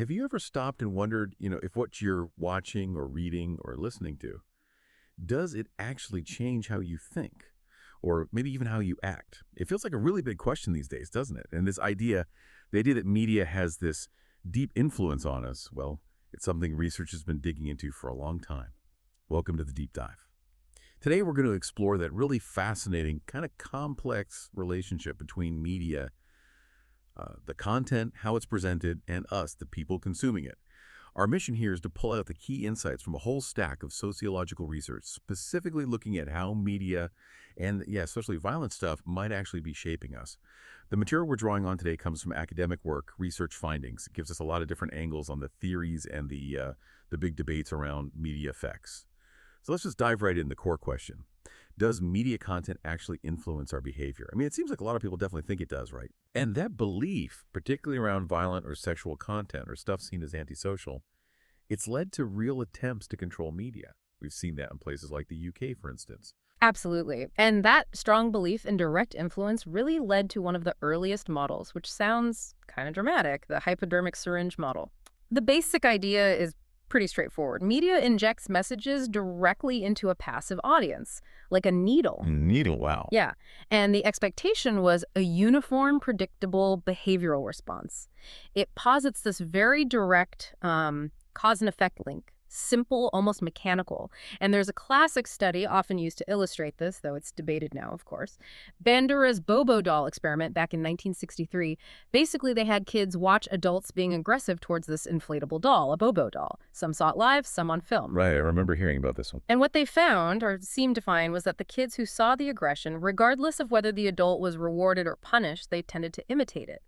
have you ever stopped and wondered, if what you're watching or reading or listening to, does it actually change how you think? Or maybe even how you act? It feels like a really big question these days, doesn't it? And the idea that media has this deep influence on us, well, it's something research has been digging into for a long time. Welcome to the Deep Dive. Today, we're going to explore that really fascinating, kind of complex relationship between media, the content, how it's presented, and us, the people consuming it. Our mission here is to pull out the key insights from a whole stack of sociological research, specifically looking at how media and, especially violent stuff, might actually be shaping us. The material we're drawing on today comes from academic work, research findings. It gives us a lot of different angles on the theories and the big debates around media effects. So let's just dive right in the core question. Does media content actually influence our behavior? I mean, it seems like a lot of people definitely think it does, right? And that belief, particularly around violent or sexual content or stuff seen as antisocial, it's led to real attempts to control media. We've seen that in places like the UK, for instance. Absolutely. And that strong belief in direct influence really led to one of the earliest models, which sounds kind of dramatic, the hypodermic syringe model. The basic idea is pretty straightforward. Media injects messages directly into a passive audience, like a needle. Needle, wow. Yeah. And the expectation was a uniform, predictable behavioral response. It posits this very direct cause and effect link. Simple, almost mechanical. And there's a classic study often used to illustrate this, though it's debated now, of course. Bandura's Bobo doll experiment back in 1963. Basically, they had kids watch adults being aggressive towards this inflatable doll, a Bobo doll. Some saw it live, some on film. Right, I remember hearing about this one. And what they found, or seemed to find, was that the kids who saw the aggression, regardless of whether the adult was rewarded or punished, they tended to imitate it.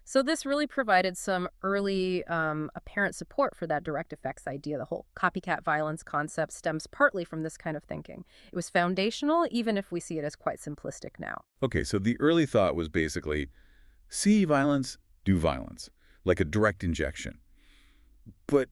So this really provided some early apparent support for that direct effects idea. The whole copycat violence concept stems partly from this kind of thinking. It was foundational, even if we see it as quite simplistic now. Okay, so the early thought was basically, see violence, do violence, like a direct injection. But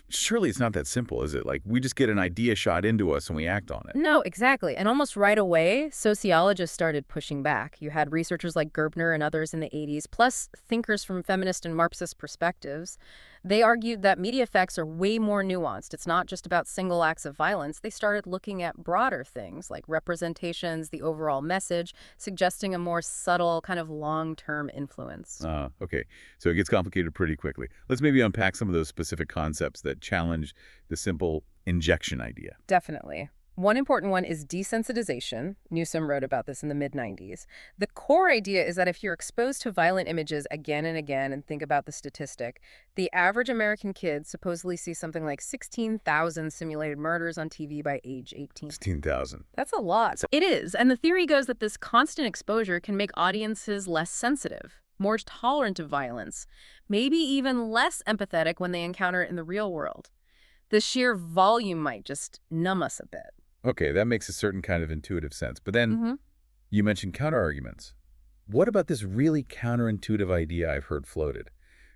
surely it's not that simple, is it? Like, we just get an idea shot into us and we act on it. No, exactly. And almost right away, sociologists started pushing back. You had researchers like Gerbner and others in the 80s, plus thinkers from feminist and Marxist perspectives. They argued that media effects are way more nuanced. It's not just about single acts of violence. They started looking at broader things like representations, the overall message, suggesting a more subtle kind of long-term influence. Okay. So it gets complicated pretty quickly. Let's maybe unpack some of those specific concepts that challenge the simple injection idea. Definitely. One important one is desensitization. Newsom wrote about this in the mid-90s. The core idea is that if you're exposed to violent images again and again, and think about the statistic, the average American kid supposedly sees something like 16,000 simulated murders on TV by age 18. 16,000. That's a lot. It is. And the theory goes that this constant exposure can make audiences less sensitive, more tolerant of violence, maybe even less empathetic when they encounter it in the real world. The sheer volume might just numb us a bit. Okay, that makes a certain kind of intuitive sense. But then you mentioned counterarguments. What about this really counterintuitive idea I've heard floated?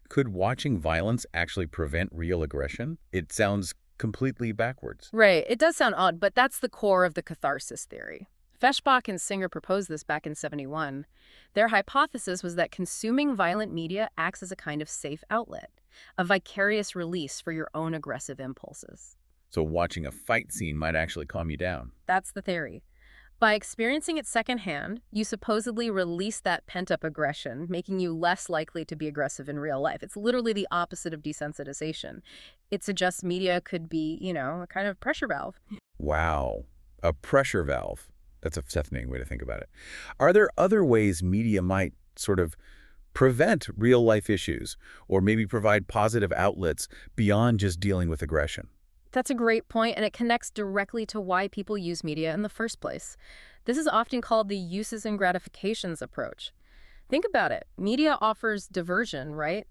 Could watching violence actually prevent real aggression? It sounds completely backwards. Right. It does sound odd, but that's the core of the catharsis theory. Feshbach and Singer proposed this back in '71. Their hypothesis was that consuming violent media acts as a kind of safe outlet, a vicarious release for your own aggressive impulses. So watching a fight scene might actually calm you down. That's the theory. By experiencing it secondhand, you supposedly release that pent-up aggression, making you less likely to be aggressive in real life. It's literally the opposite of desensitization. It suggests media could be, a kind of pressure valve. Wow. A pressure valve. That's a fascinating way to think about it. Are there other ways media might sort of prevent real-life issues or maybe provide positive outlets beyond just dealing with aggression? That's a great point, and it connects directly to why people use media in the first place. This is often called the uses and gratifications approach. Think about it. Media offers diversion, right?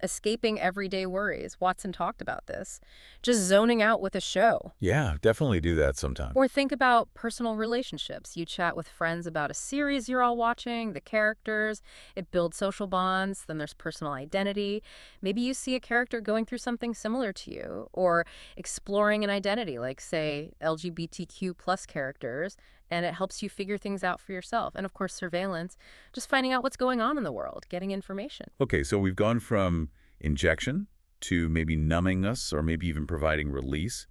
Escaping everyday worries. Watson talked about this. Just zoning out with a show. Yeah, definitely do that sometime. Or think about personal relationships. You chat with friends about a series you're all watching, the characters. It builds social bonds. Then there's personal identity. Maybe you see a character going through something similar to you, or exploring an identity, like, say, LGBTQ plus characters, and it helps you figure things out for yourself. And, of course, surveillance, just finding out what's going on in the world, getting information. Okay, so we've gone from injection to maybe numbing us or maybe even providing release.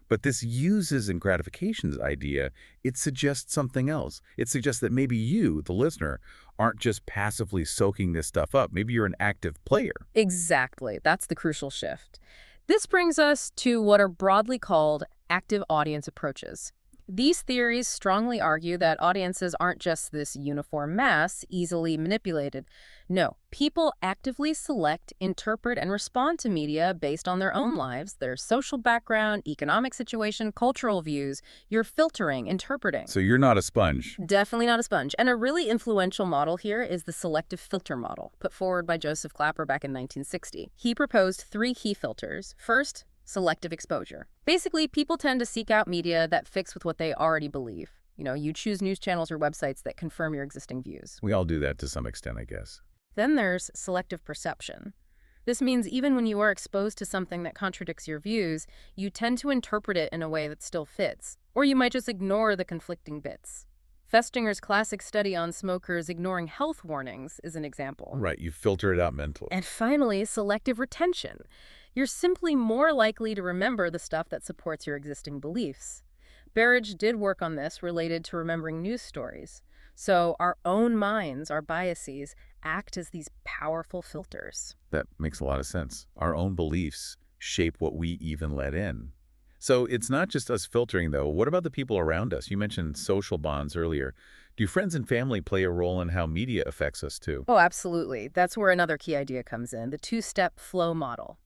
But this uses and gratifications idea, it suggests something else. It suggests that maybe you, the listener, aren't just passively soaking this stuff up. Maybe you're an active player. Exactly. That's the crucial shift. This brings us to what are broadly called active audience approaches. These theories strongly argue that audiences aren't just this uniform mass, easily manipulated. No, people actively select, interpret, and respond to media based on their own lives, their social background, economic situation, cultural views. You're filtering, interpreting. So you're not a sponge. Definitely not a sponge. And a really influential model here is the selective filter model, put forward by Joseph Clapper back in 1960. He proposed 3 key filters. First, selective exposure. Basically, people tend to seek out media that fits with what they already believe. You choose news channels or websites that confirm your existing views. We all do that to some extent, I guess. Then there's selective perception. This means even when you are exposed to something that contradicts your views, you tend to interpret it in a way that still fits. Or you might just ignore the conflicting bits. Festinger's classic study on smokers ignoring health warnings is an example. Right, you filter it out mentally. And finally, selective retention. You're simply more likely to remember the stuff that supports your existing beliefs. Berridge did work on this related to remembering news stories. So our own minds, our biases, act as these powerful filters. That makes a lot of sense. Our own beliefs shape what we even let in. So it's not just us filtering, though. What about the people around us? You mentioned social bonds earlier. Do friends and family play a role in how media affects us, too? Oh, absolutely. That's where another key idea comes in, the 2-step flow model.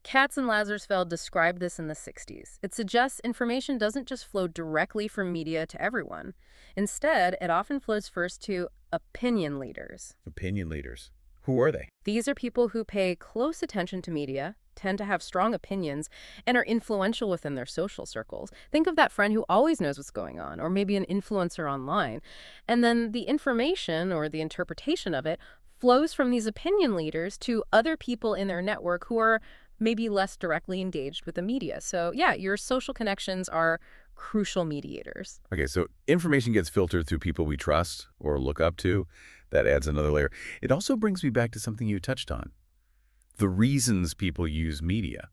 Katz and Lazarsfeld described this in the 60s. It suggests information doesn't just flow directly from media to everyone. Instead, it often flows first to opinion leaders. Opinion leaders. Who are they? These are people who pay close attention to media, tend to have strong opinions, and are influential within their social circles. Think of that friend who always knows what's going on, or maybe an influencer online. And then the information, or the interpretation of it, flows from these opinion leaders to other people in their network who are maybe less directly engaged with the media. So yeah, your social connections are crucial mediators. Okay, so information gets filtered through people we trust or look up to. That adds another layer. It also brings me back to something you touched on. The reasons people use media.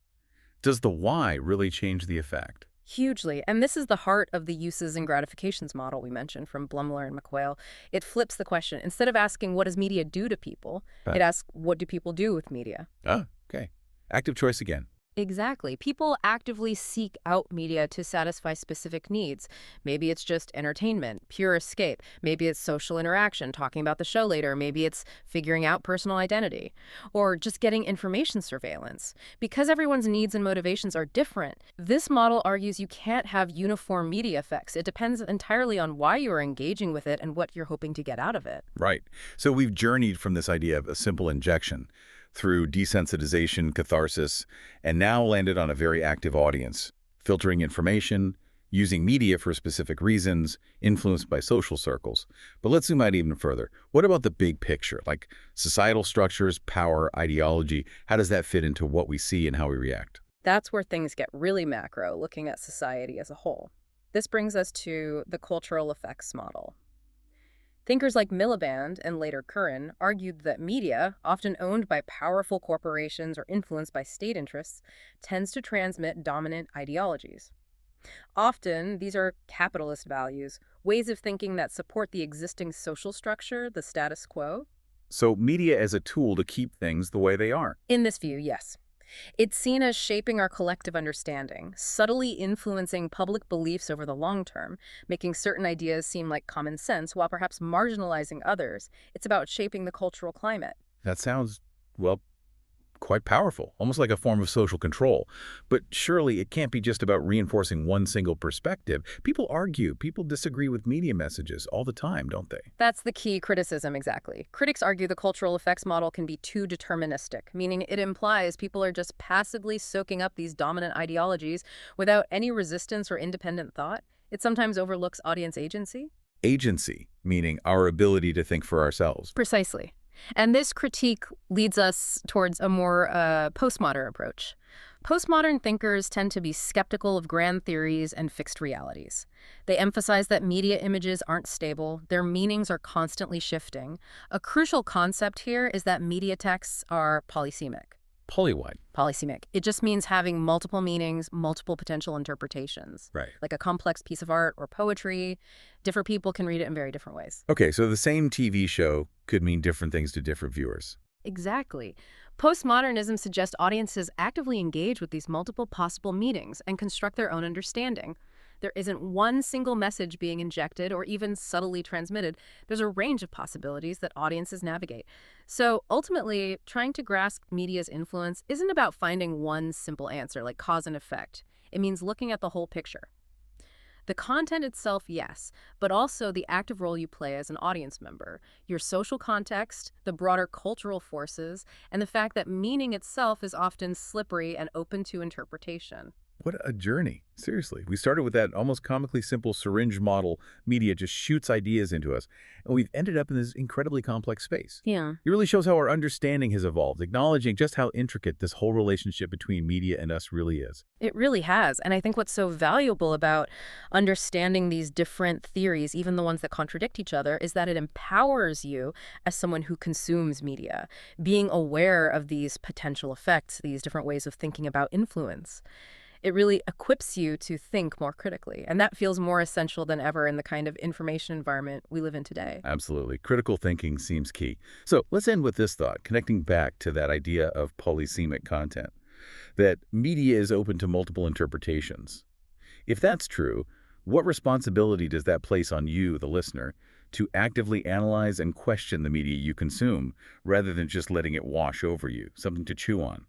Does the why really change the effect? Hugely. And this is the heart of the uses and gratifications model we mentioned from Blumler and McQuail. It flips the question. Instead of asking, what does media do to people? It asks, what do people do with media? Ah, okay. Active choice again. Exactly. People actively seek out media to satisfy specific needs. Maybe it's just entertainment, pure escape. Maybe it's social interaction, talking about the show later. Maybe it's figuring out personal identity. Or just getting information surveillance. Because everyone's needs and motivations are different, this model argues you can't have uniform media effects. It depends entirely on why you're engaging with it and what you're hoping to get out of it. Right. So we've journeyed from this idea of a simple injection through desensitization, catharsis, and now landed on a very active audience, filtering information, using media for specific reasons, influenced by social circles. But let's zoom out even further. What about the big picture, like societal structures, power, ideology? How does that fit into what we see and how we react? That's where things get really macro, looking at society as a whole. This brings us to the cultural effects model. Thinkers like Miliband and later Curran argued that media, often owned by powerful corporations or influenced by state interests, tends to transmit dominant ideologies. Often, these are capitalist values, ways of thinking that support the existing social structure, the status quo. So media as a tool to keep things the way they are. In this view, yes. It's seen as shaping our collective understanding, subtly influencing public beliefs over the long term, making certain ideas seem like common sense while perhaps marginalizing others. It's about shaping the cultural climate. That sounds, well, quite powerful, almost like a form of social control. But surely it can't be just about reinforcing one single perspective. People argue, people disagree with media messages all the time, don't they? That's the key criticism, exactly. Critics argue the cultural effects model can be too deterministic, meaning it implies people are just passively soaking up these dominant ideologies without any resistance or independent thought. It sometimes overlooks audience agency. Agency, meaning our ability to think for ourselves. Precisely. And this critique leads us towards a more postmodern approach. Postmodern thinkers tend to be skeptical of grand theories and fixed realities. They emphasize that media images aren't stable, their meanings are constantly shifting. A crucial concept here is that media texts are polysemic. Polywide. Polysemic. It just means having multiple meanings, multiple potential interpretations. Right. Like a complex piece of art or poetry. Different people can read it in very different ways. Okay, so the same TV show could mean different things to different viewers. Exactly. Postmodernism suggests audiences actively engage with these multiple possible meanings and construct their own understanding. There isn't one single message being injected or even subtly transmitted. There's a range of possibilities that audiences navigate. So ultimately, trying to grasp media's influence isn't about finding one simple answer like cause and effect. It means looking at the whole picture. The content itself, yes, but also the active role you play as an audience member, your social context, the broader cultural forces, and the fact that meaning itself is often slippery and open to interpretation. What a journey. Seriously. We started with that almost comically simple syringe model. Media just shoots ideas into us. And we've ended up in this incredibly complex space. Yeah. It really shows how our understanding has evolved, acknowledging just how intricate this whole relationship between media and us really is. It really has. And I think what's so valuable about understanding these different theories, even the ones that contradict each other, is that it empowers you as someone who consumes media, being aware of these potential effects, these different ways of thinking about influence. It really equips you to think more critically. And that feels more essential than ever in the kind of information environment we live in today. Absolutely. Critical thinking seems key. So let's end with this thought, connecting back to that idea of polysemic content, that media is open to multiple interpretations. If that's true, what responsibility does that place on you, the listener, to actively analyze and question the media you consume, rather than just letting it wash over you, something to chew on?